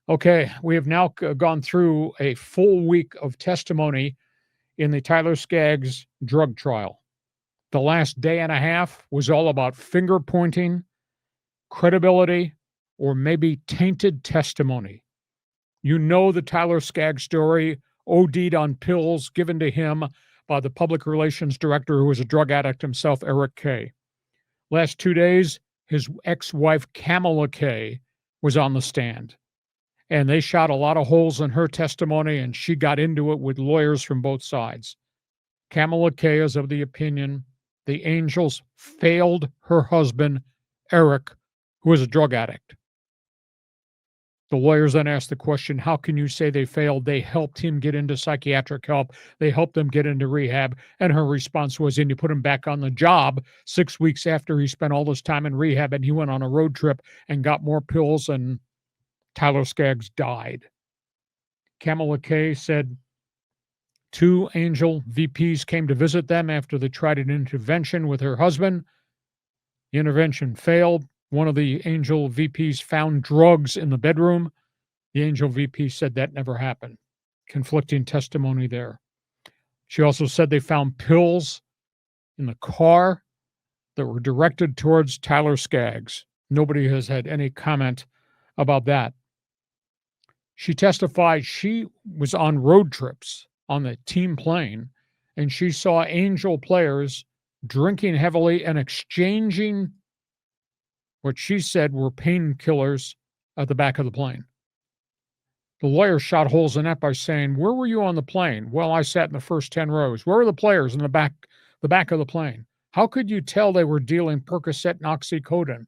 Okay, we have now gone through a full week of testimony in the Tyler Skaggs drug trial. The last day and a half was all about finger pointing, credibility, or maybe tainted testimony. You know the Tyler Skaggs story, OD'd on pills given to him by the public relations director who was a drug addict himself, Eric Kay. Last 2 days, his ex-wife, Kamala Kay, was on the stand. And they shot a lot of holes in her testimony, and she got into it with lawyers from both sides. Kamala Kay is of the opinion the Angels failed her husband, Eric, who was a drug addict. The lawyers then asked the question, how can you say they failed? They helped him get into psychiatric help. They helped him get into rehab. And her response was, and you put him back on the job 6 weeks after he spent all this time in rehab, and he went on a road trip and got more pills, and Tyler Skaggs died. Kamala Kay said 2 Angel VPs came to visit them after they tried an intervention with her husband. The intervention failed. One of the Angel VPs found drugs in the bedroom. The Angel VP said that never happened. Conflicting testimony there. She also said they found pills in the car that were directed towards Tyler Skaggs. Nobody has had any comment about that. She testified she was on road trips on the team plane, and she saw Angel players drinking heavily and exchanging what she said were painkillers at the back of the plane. The lawyer shot holes in that by saying, where were you on the plane? Well, I sat in the first 10 rows. Where were the players in the back of the plane? How could you tell they were dealing Percocet and oxycodone?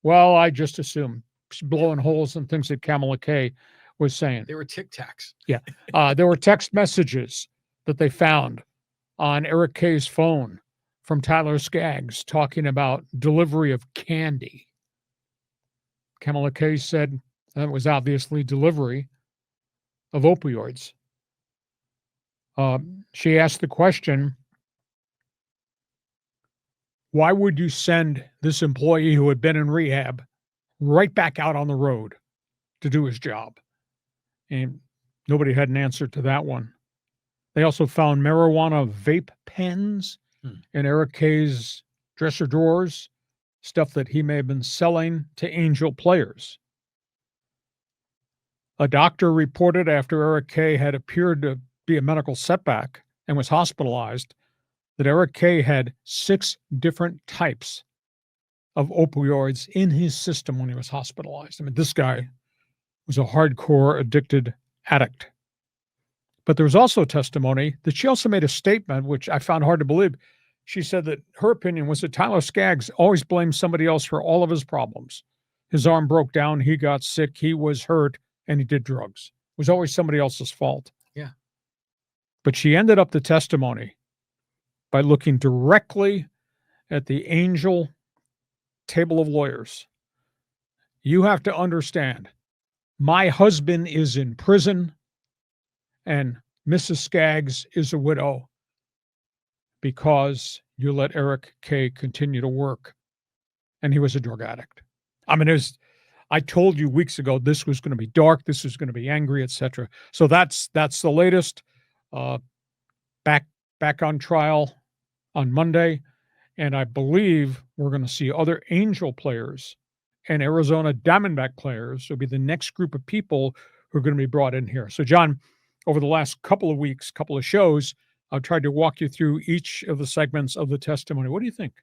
Well, I just assumed. Blowing holes in things that Kamala Kay was saying. They were Tic Tacs. Yeah. There were text messages that they found on Eric Kay's phone from Tyler Skaggs talking about delivery of candy. Kamala Kay said that was obviously delivery of opioids. She asked the question, why would you send this employee who had been in rehab right back out on the road to do his job? And nobody had an answer to that one. They also found marijuana vape pens in Eric Kay's dresser drawers, stuff that he may have been selling to Angel players. A doctor reported after Eric Kay had appeared to be a medical setback and was hospitalized that Eric Kay had 6 different types of opioids in his system when he was hospitalized. I mean, this guy was a hardcore addicted addict. But there was also testimony that she also made a statement, which I found hard to believe. She said that her opinion was that Tyler Skaggs always blamed somebody else for all of his problems. His arm broke down, he got sick, he was hurt, and he did drugs. It was always somebody else's fault. Yeah. But she ended up the testimony by looking directly at the Angel table of lawyers. You have to understand, my husband is in prison and Mrs. Skaggs is a widow because you let Eric Kay continue to work. And he was a drug addict. I mean, I told you weeks ago, this was going to be dark, this was going to be angry, etc. So that's the latest. Back on trial on Monday. And I believe we're going to see other Angel players and Arizona Diamondback players will be the next group of people who are going to be brought in here. So, John, over the last couple of weeks, couple of shows, I've tried to walk you through each of the segments of the testimony. What do you think?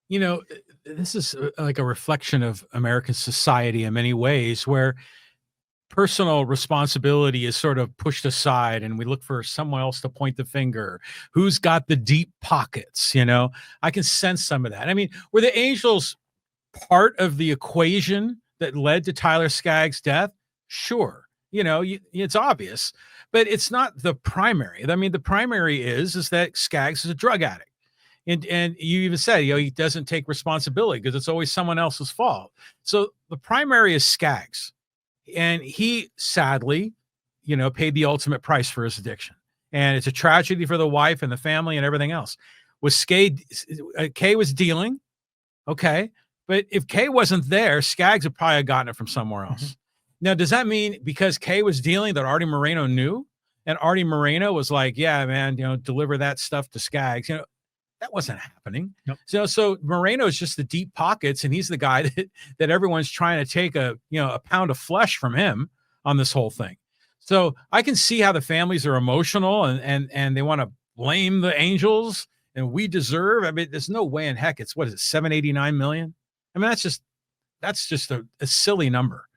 You know, this is like a reflection of American society in many ways, where personal responsibility is sort of pushed aside and we look for someone else to point the finger. Who's got the deep pockets? You know, I can sense some of that. I mean, were the Angels part of the equation that led to Tyler Skaggs' death? Sure. You know, it's obvious, but it's not the primary. I mean, the primary is that Skaggs is a drug addict. And you even said, you know, he doesn't take responsibility because it's always someone else's fault. So the primary is Skaggs. And he sadly, you know, paid the ultimate price for his addiction. And it's a tragedy for the wife and the family and everything else. Kay was dealing. Okay. But if Kay wasn't there, Skaggs would probably have gotten it from somewhere else. Now, does that mean because Kay was dealing that Arte Moreno knew? And Arte Moreno was like, yeah, man, deliver that stuff to Skaggs. That wasn't happening. Yep. So Moreno is just the deep pockets, and he's the guy that everyone's trying to take a pound of flesh from him on this whole thing. So I can see how the families are emotional and they want to blame the Angels, and we deserve. I mean, there's no way in heck it's, what is it, 789 million? I mean, that's just a silly number.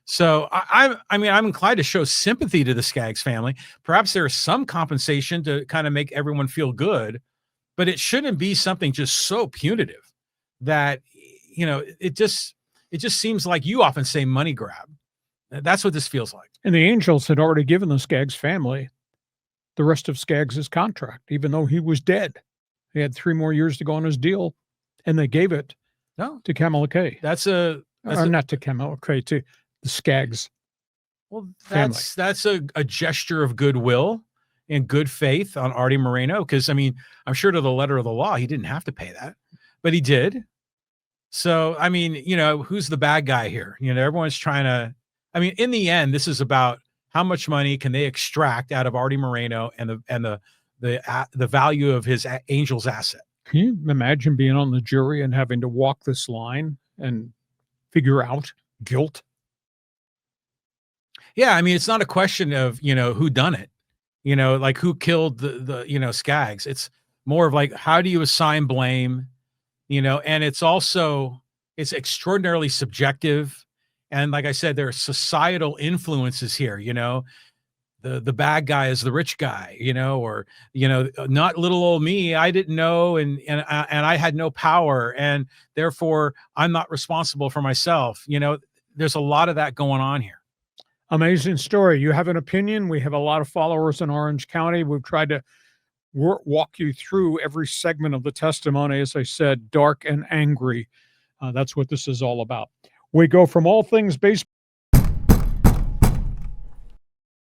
So I'm inclined to show sympathy to the Skaggs family. Perhaps there is some compensation to kind of make everyone feel good, but it shouldn't be something just so punitive that it just seems like, you often say, money grab. That's what this feels like. And the Angels had already given the Skaggs family the rest of Skaggs' contract, even though he was dead. He had 3 more years to go on his deal, and they gave it to Kamala Kay. Not to Kamala Kay, to the Skaggs. Well, family. that's a gesture of goodwill and good faith on Arte Moreno, because I mean, I'm sure to the letter of the law he didn't have to pay that, but he did. So I mean, who's the bad guy here? Everyone's trying to. I mean, in the end, this is about how much money can they extract out of Arte Moreno and the value of his Angels asset. Can you imagine being on the jury and having to walk this line and figure out guilt? Yeah, I mean, it's not a question of, who done it, like who killed the Skaggs. It's more of like, how do you assign blame, and it's extraordinarily subjective. And like I said, there are societal influences here, the bad guy is the rich guy, or, not little old me. I didn't know. And I had no power, and therefore I'm not responsible for myself. There's a lot of that going on here. Amazing story. You have an opinion. We have a lot of followers in Orange County. We've tried to walk you through every segment of the testimony. As I said, dark and angry. That's what this is all about. We go from all things baseball